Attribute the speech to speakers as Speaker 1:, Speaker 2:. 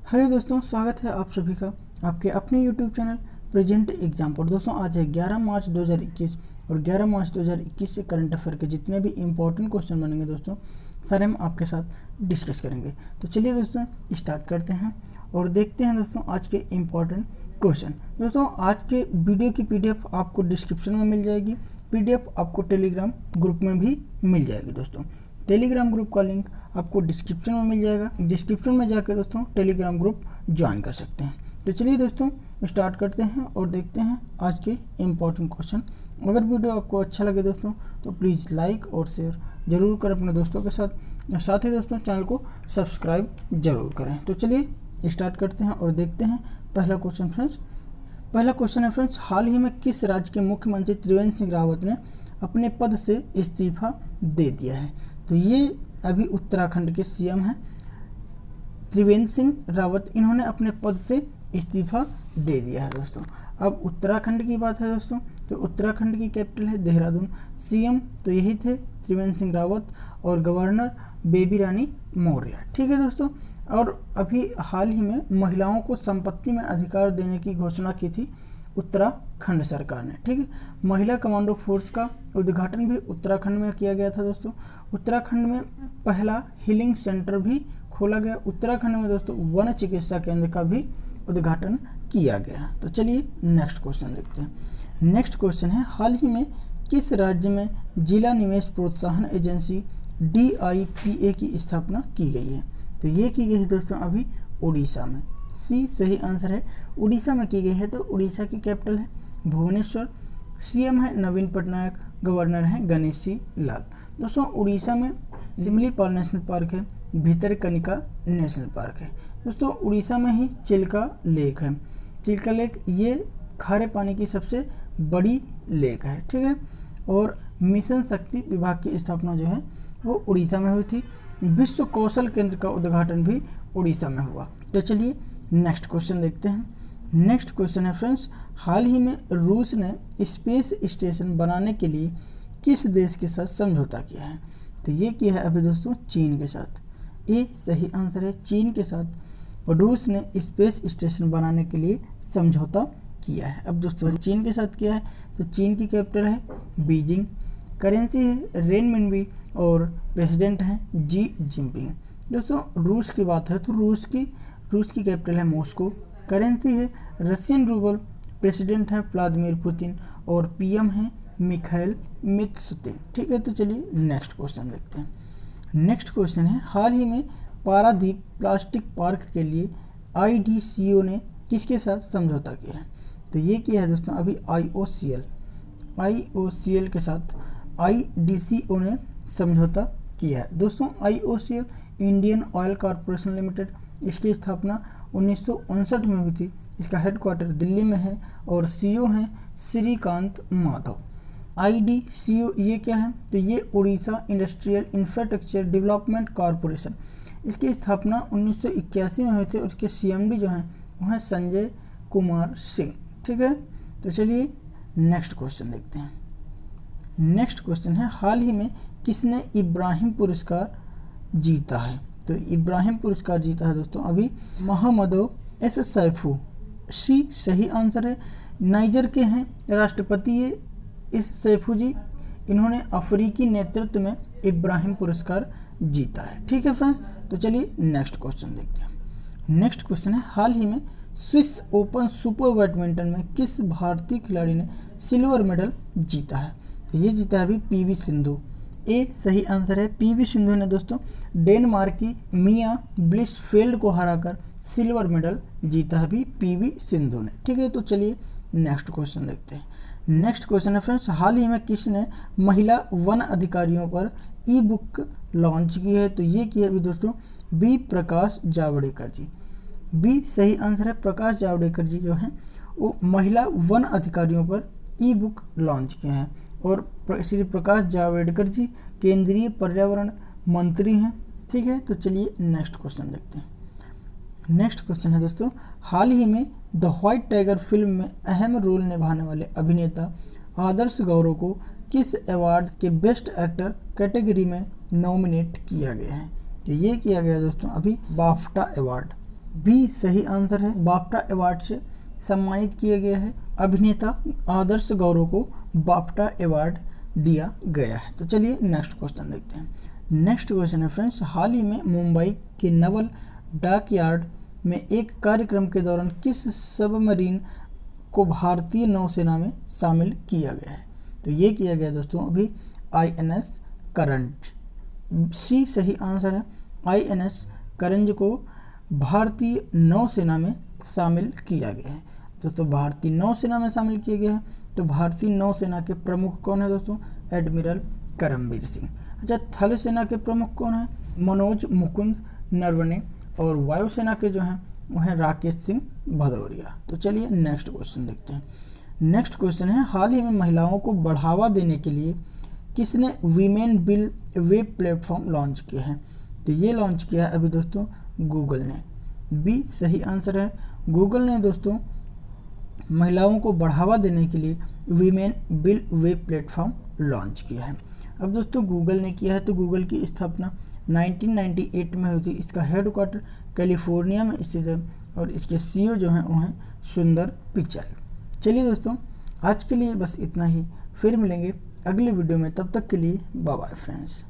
Speaker 1: Hello दोस्तों, स्वागत है आप सभी का आपके अपने यूट्यूब चैनल प्रेजेंट एग्जाम पर। दोस्तों आज है 11 मार्च 2021 और 11 मार्च 2021 से करंट अफेयर के जितने भी इंपॉर्टेंट क्वेश्चन बनेंगे दोस्तों सारे हम आपके साथ डिस्कस करेंगे। तो चलिए दोस्तों स्टार्ट करते हैं और देखते हैं दोस्तों आज के इम्पॉर्टेंट क्वेश्चन। दोस्तों आज के वीडियो की PDF आपको डिस्क्रिप्शन में मिल जाएगी। PDF आपको टेलीग्राम ग्रुप में भी मिल जाएगी। दोस्तों टेलीग्राम ग्रुप का लिंक आपको डिस्क्रिप्शन में मिल जाएगा। डिस्क्रिप्शन में जाकर दोस्तों टेलीग्राम ग्रुप ज्वाइन कर सकते हैं। तो चलिए दोस्तों स्टार्ट करते हैं और देखते हैं आज के इम्पॉर्टेंट क्वेश्चन। अगर वीडियो आपको अच्छा लगे दोस्तों तो प्लीज़ लाइक और शेयर जरूर करें अपने दोस्तों के साथ ही दोस्तों चैनल को सब्सक्राइब जरूर करें। तो चलिए स्टार्ट करते हैं और देखते हैं पहला क्वेश्चन फ्रेंड्स। पहला क्वेश्चन है फ्रेंड्स, हाल ही में किस राज्य के मुख्यमंत्री त्रिवेंद्र सिंह रावत ने अपने पद से इस्तीफा दे दिया है? तो ये अभी उत्तराखंड के CM हैं त्रिवेंद्र सिंह रावत। इन्होंने अपने पद से इस्तीफा दे दिया है दोस्तों। अब उत्तराखंड की बात है दोस्तों, तो उत्तराखंड की कैपिटल है देहरादून। CM तो यही थे त्रिवेंद्र सिंह रावत और गवर्नर बेबी रानी मौर्य। ठीक है दोस्तों। और अभी हाल ही में महिलाओं को संपत्ति में अधिकार देने की घोषणा की थी उत्तराखंड सरकार ने। ठीक है, महिला कमांडो फोर्स का उद्घाटन भी उत्तराखंड में किया गया था दोस्तों। उत्तराखंड में पहला हीलिंग सेंटर भी खोला गया। उत्तराखंड में दोस्तों वन चिकित्सा केंद्र का भी उद्घाटन किया गया। तो चलिए नेक्स्ट क्वेश्चन देखते हैं। नेक्स्ट क्वेश्चन है, हाल ही में किस राज्य में जिला निवेश प्रोत्साहन एजेंसी DIPA की स्थापना की गई है? तो ये की गई है दोस्तों अभी उड़ीसा में। C सही आंसर है, उड़ीसा में की गई है। तो उड़ीसा की कैपिटल है भुवनेश्वर। CM है नवीन पटनायक, गवर्नर है गणेशी लाल। दोस्तों उड़ीसा में सिमलीपाल नेशनल पार्क है, भितरकनिका नेशनल पार्क है। दोस्तों उड़ीसा में ही चिल्का लेक है। चिल्का लेक ये खारे पानी की सबसे बड़ी लेक है। ठीक है, और मिशन शक्ति विभाग की स्थापना जो है वो उड़ीसा में हुई थी। विश्व कौशल केंद्र का उद्घाटन भी उड़ीसा में हुआ। तो चलिए नेक्स्ट क्वेश्चन देखते हैं। नेक्स्ट क्वेश्चन है फ्रेंड्स, हाल ही में रूस ने स्पेस स्टेशन बनाने के लिए किस देश के साथ समझौता किया है? तो ये किया है अभी दोस्तों चीन के साथ। ये सही आंसर है, चीन के साथ रूस ने स्पेस स्टेशन बनाने के लिए समझौता किया है। अब दोस्तों चीन के साथ किया है तो चीन की कैपिटल है बीजिंग, करेंसी है रेनमिनबी और प्रेसिडेंट हैं जी जिनपिंग। दोस्तों रूस की बात है तो रूस की कैपिटल है मॉस्को, करेंसी है रशियन रूबल, प्रेसिडेंट है व्लादिमीर पुतिन और PM है मिखाइल मित्सुतिन। ठीक है, तो चलिए नेक्स्ट क्वेश्चन देखते हैं। नेक्स्ट क्वेश्चन है, हाल ही में पारादीप प्लास्टिक पार्क के लिए IDCO ने किसके साथ समझौता किया है? तो ये किया है दोस्तों अभी IOCL के साथ IDCO ने समझौता किया है। दोस्तों IOCL Indian oil corporation limited, इसकी स्थापना 1959 में हुई थी। इसका हेडक्वार्टर दिल्ली में है और CEO हैं श्रीकांत माधव। IDCO ये क्या है? तो ये Orissa industrial infrastructure development corporation, इसकी स्थापना 1981 में हुई थी और इसके CMD जो हैं वो हैं संजय कुमार सिंह। ठीक है, तो चलिए नेक्स्ट क्वेश्चन देखते हैं। नेक्स्ट क्वेश्चन है, हाल ही में किसने इब्राहिम पुरस्कार जीता है? तो इब्राहिम पुरस्कार जीता है दोस्तों अभी मोहम्मदो एस सैफू। C सही आंसर है, नाइजर के हैं राष्ट्रपति ये इस सैफू जी। इन्होंने अफ्रीकी नेतृत्व में इब्राहिम पुरस्कार जीता है। ठीक है फ्रेंड्स, तो चलिए नेक्स्ट क्वेश्चन देखते हैं। नेक्स्ट क्वेश्चन है, हाल ही में स्विस ओपन सुपर बैडमिंटन में किस भारतीय खिलाड़ी ने सिल्वर मेडल जीता है? तो ये जीता है अभी PV सिंधु। ए सही आंसर है, PV सिंधु ने दोस्तों डेनमार्क की मिया ब्लिसफेल्ड को हराकर सिल्वर मेडल जीता है अभी PV सिंधु ने। ठीक है, तो चलिए नेक्स्ट क्वेश्चन देखते हैं। नेक्स्ट क्वेश्चन है फ्रेंड्स, हाल ही में किसने महिला वन अधिकारियों पर E-बुक लॉन्च की है? तो ये किया अभी दोस्तों B प्रकाश जावड़ेकर जी। B सही आंसर है, प्रकाश जावड़ेकर जी जो हैं वो महिला वन अधिकारियों पर E-बुक लॉन्च किए हैं और श्री प्रकाश जावड़ेकर जी केंद्रीय पर्यावरण मंत्री हैं। ठीक है, तो चलिए नेक्स्ट क्वेश्चन देखते हैं। नेक्स्ट क्वेश्चन है दोस्तों, हाल ही में द व्हाइट टाइगर फिल्म में अहम रोल निभाने वाले अभिनेता आदर्श गौरव को किस अवार्ड के बेस्ट एक्टर कैटेगरी में नॉमिनेट किया गया है? तो ये किया गया दोस्तों अभी बाफ्टा अवार्ड। बी सही आंसर है, बाफ्टा अवार्ड से सम्मानित किया गया है। अभिनेता आदर्श गौरव को बाफ्टा अवार्ड दिया गया है। तो चलिए नेक्स्ट क्वेश्चन देखते हैं। नेक्स्ट क्वेश्चन है फ्रेंड्स, हाल ही में मुंबई के नवल डॉकयार्ड में एक कार्यक्रम के दौरान किस सबमरीन को भारतीय नौसेना में शामिल किया गया है? तो ये किया गया दोस्तों अभी INS करंज। सी सही आंसर है, INS करंज को भारतीय नौसेना में शामिल किया गया है। दोस्तों भारतीय नौसेना में शामिल किया गया है, तो भारतीय नौसेना के प्रमुख कौन है दोस्तों? एडमिरल करमबीर सिंह। अच्छा, थल सेना के प्रमुख कौन है? मनोज मुकुंद नरवणे। और वायुसेना के जो हैं वो हैं राकेश सिंह भदौरिया। तो चलिए नेक्स्ट क्वेश्चन देखते हैं। नेक्स्ट क्वेश्चन है, हाल ही में महिलाओं को बढ़ावा देने के लिए किसने women bill web platform launch किया है? तो ये लॉन्च किया है अभी दोस्तों गूगल ने। बी सही आंसर है, गूगल ने दोस्तों महिलाओं को बढ़ावा देने के लिए women bill web platform launch किया है। अब दोस्तों गूगल ने किया है, तो गूगल की स्थापना 1998 में हुई थी। इसका हेडक्वार्टर कैलिफोर्निया में स्थित है और इसके CEO जो हैं वो हैं सुंदर पिचाई। चलिए दोस्तों आज के लिए बस इतना ही, फिर मिलेंगे अगले वीडियो में, तब तक के लिए बाय बाय फ्रेंड्स।